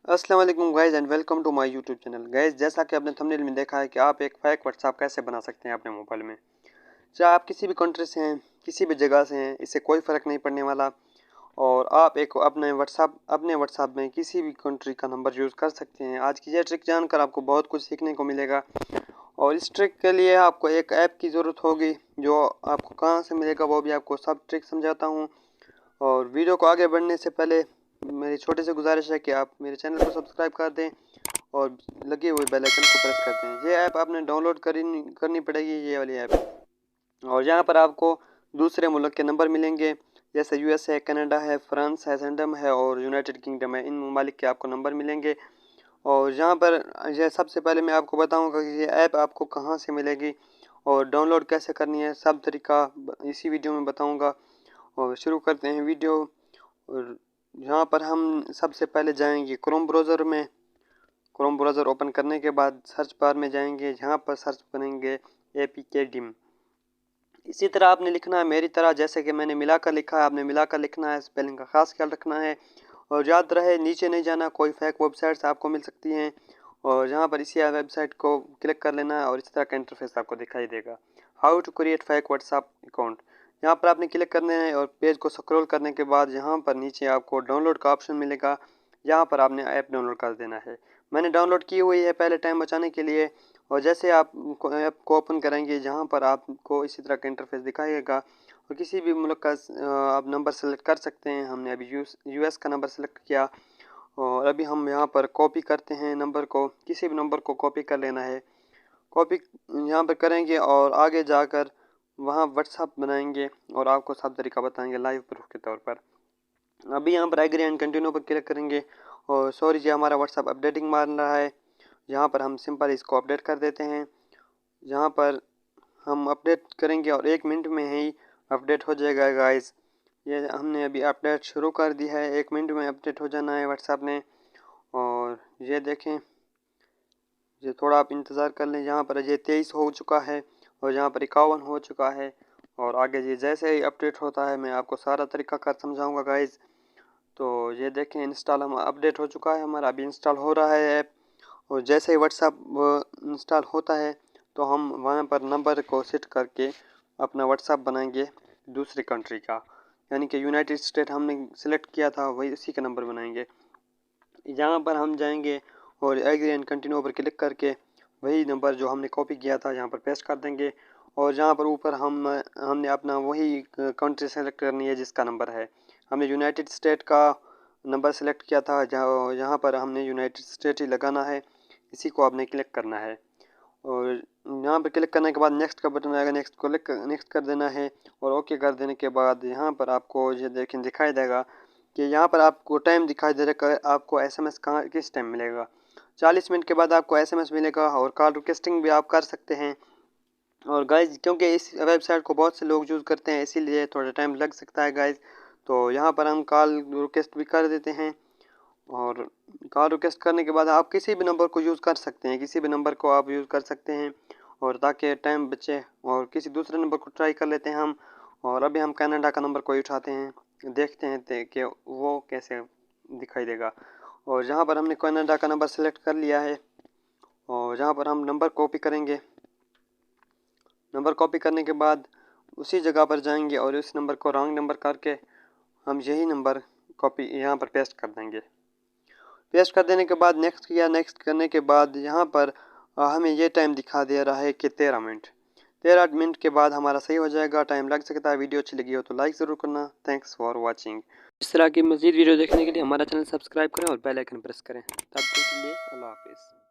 अस्सलाम वालेकुम guys and welcome to my YouTube channel. Guys, जैसा कि आपने थंबनेल में देखा है कि आप एक फेक व्हाट्सएप कैसे बना सकते हैं अपने मोबाइल में। चाहे आप किसी भी कंट्री से हैं, किसी भी जगह से हैं, इससे कोई फ़र्क नहीं पड़ने वाला। और आप एक अपने व्हाट्सएप में किसी भी कंट्री का नंबर यूज़ कर सकते हैं। आज की ये ट्रिक जानकर आपको बहुत कुछ सीखने को मिलेगा। और इस ट्रिक के लिए आपको एक ऐप की ज़रूरत होगी, जो आपको कहाँ से मिलेगा वो भी आपको सब ट्रिक समझाता हूँ। और वीडियो को आगे बढ़ने से पहले मेरी छोटी सी गुजारिश है कि आप मेरे चैनल को सब्सक्राइब कर दें और लगे हुए बेल आइकन को प्रेस कर दें। ये ऐप आपने डाउनलोड करनी पड़ेगी, ये वाली ऐप। और यहाँ पर आपको दूसरे मुल्क के नंबर मिलेंगे, जैसे यूएस है, कनाडा है, फ्रांस है, सेंडम है और यूनाइटेड किंगडम है। इन ममालिक के आपको नंबर मिलेंगे। और यहाँ पर यह सबसे पहले मैं आपको बताऊँगा कि ये ऐप आपको कहाँ से मिलेगी और डाउनलोड कैसे करनी है, सब तरीका इसी वीडियो में बताऊँगा। और शुरू करते हैं वीडियो। और यहाँ पर हम सबसे पहले जाएंगे क्रोम ब्राउज़र में। क्रोम ब्राउज़र ओपन करने के बाद सर्च बार में जाएंगे, यहाँ पर सर्च करेंगे APK डिम। इसी तरह आपने लिखना है मेरी तरह, जैसे कि मैंने मिलाकर लिखा है, आपने मिलाकर लिखना है। स्पेलिंग का खास ख्याल रखना है। और याद रहे नीचे नहीं जाना, कोई फेक वेबसाइट्स आपको मिल सकती हैं। और यहाँ पर इसी वेबसाइट को क्लिक कर लेना है और इस तरह का इंटरफेस आपको दिखाई देगा। How to create fake WhatsApp account, यहाँ पर आपने क्लिक करना है। और पेज को स्क्रॉल करने के बाद यहाँ पर नीचे आपको डाउनलोड का ऑप्शन मिलेगा, यहाँ पर आपने ऐप डाउनलोड कर देना है। मैंने डाउनलोड की हुई है पहले टाइम बचाने के लिए। और जैसे आप ऐप को ओपन करेंगे, जहाँ पर आपको इसी तरह का इंटरफेस दिखाएगा। और किसी भी मुल्क का आप नंबर सेलेक्ट कर सकते हैं। हमने अभी यूएस का नंबर सेलेक्ट किया। और अभी हम यहाँ पर कॉपी करते हैं नंबर को, किसी भी नंबर को कॉपी कर लेना है। कॉपी यहाँ पर करेंगे और आगे जाकर वहाँ व्हाट्सएप बनाएंगे और आपको सब तरीका बताएंगे लाइव प्रूफ के तौर पर। अभी यहाँ पर एग्री एंड कंटिन्यू पर क्लिक करेंगे। और सॉरी जी, हमारा व्हाट्सएप अपडेटिंग मार रहा है। यहाँ पर हम सिंपल इसको अपडेट कर देते हैं। यहाँ पर हम अपडेट करेंगे और 1 मिनट में ही अपडेट हो जाएगा गाइस। ये हमने अभी अपडेट शुरू कर दी है, 1 मिनट में अपडेट हो जाना है व्हाट्सएप ने। और ये देखें, ये थोड़ा आप इंतज़ार कर लें। यहाँ पर ये 23 हो चुका है और यहाँ पर 51 हो चुका है। और आगे ये जैसे ही अपडेट होता है मैं आपको सारा तरीका कर समझाऊंगा गाइस। तो ये देखें, इंस्टॉल हम अपडेट हो चुका है हमारा, अभी इंस्टॉल हो रहा है ऐप। और जैसे ही व्हाट्सएप इंस्टॉल होता है तो हम वहाँ पर नंबर को सेट करके अपना व्हाट्सएप बनाएंगे दूसरी कंट्री का, यानी कि यूनाइटेड स्टेट हमने सेलेक्ट किया था, वही उसी का नंबर बनाएंगे। यहाँ पर हम जाएंगे और एग्री एंड कंटिन्यू पर क्लिक करके वही नंबर जो हमने कॉपी किया था यहाँ पर पेस्ट कर देंगे। और यहाँ पर ऊपर हमने अपना वही कंट्री सेलेक्ट करनी है जिसका नंबर है। हमने यूनाइटेड स्टेट का नंबर सेलेक्ट किया था, यहाँ पर हमने यूनाइटेड स्टेट ही लगाना है, इसी को आपने क्लिक करना है। और यहाँ पर क्लिक करने के बाद नेक्स्ट का बटन आएगा, नेक्स्ट को नेक्स्ट कर देना है। और ओके कर देने के बाद यहाँ पर आपको ये देखें दिखाई देगा कि यहाँ पर आपको टाइम दिखाई दे रहा है, आपको एसएमएस कहाँ किस टाइम मिलेगा। 40 मिनट के बाद आपको एसएमएस मिलेगा और कॉल रिक्वेस्टिंग भी आप कर सकते हैं। और गाइज, क्योंकि इस वेबसाइट को बहुत से लोग यूज़ करते हैं, इसीलिए थोड़ा टाइम लग सकता है गाइज। तो यहाँ पर हम कॉल रिक्वेस्ट भी कर देते हैं। और कॉल रिक्वेस्ट करने के बाद आप किसी भी नंबर को यूज़ कर सकते हैं, किसी भी नंबर को आप यूज़ कर सकते हैं। और ताकि टाइम बचे, और किसी दूसरे नंबर को ट्राई कर लेते हैं हम। और अभी हम कनाडा का नंबर को उठाते हैं, देखते हैं कि वो कैसे दिखाई देगा। और यहाँ पर हमने कनाडा का नंबर सेलेक्ट कर लिया है। और यहाँ पर हम नंबर कॉपी करेंगे। नंबर कॉपी करने के बाद उसी जगह पर जाएंगे और इस नंबर को रॉन्ग नंबर करके हम यही नंबर कॉपी यहाँ पर पेस्ट कर देंगे। पेस्ट कर देने के बाद नेक्स्ट किया, नेक्स्ट करने के बाद यहाँ पर हमें ये टाइम दिखा दे रहा है कि 13 मिनट। 13 मिनट के बाद हमारा सही हो जाएगा, टाइम लग सकता है। वीडियो अच्छी लगी हो तो लाइक ज़रूर करना। Thanks for watching. इस तरह की मज़ीद वीडियो देखने के लिए हमारा चैनल सब्सक्राइब करें और बेल आइकन प्रेस करें। तब तक के लिए अल्लाह हाफिज़।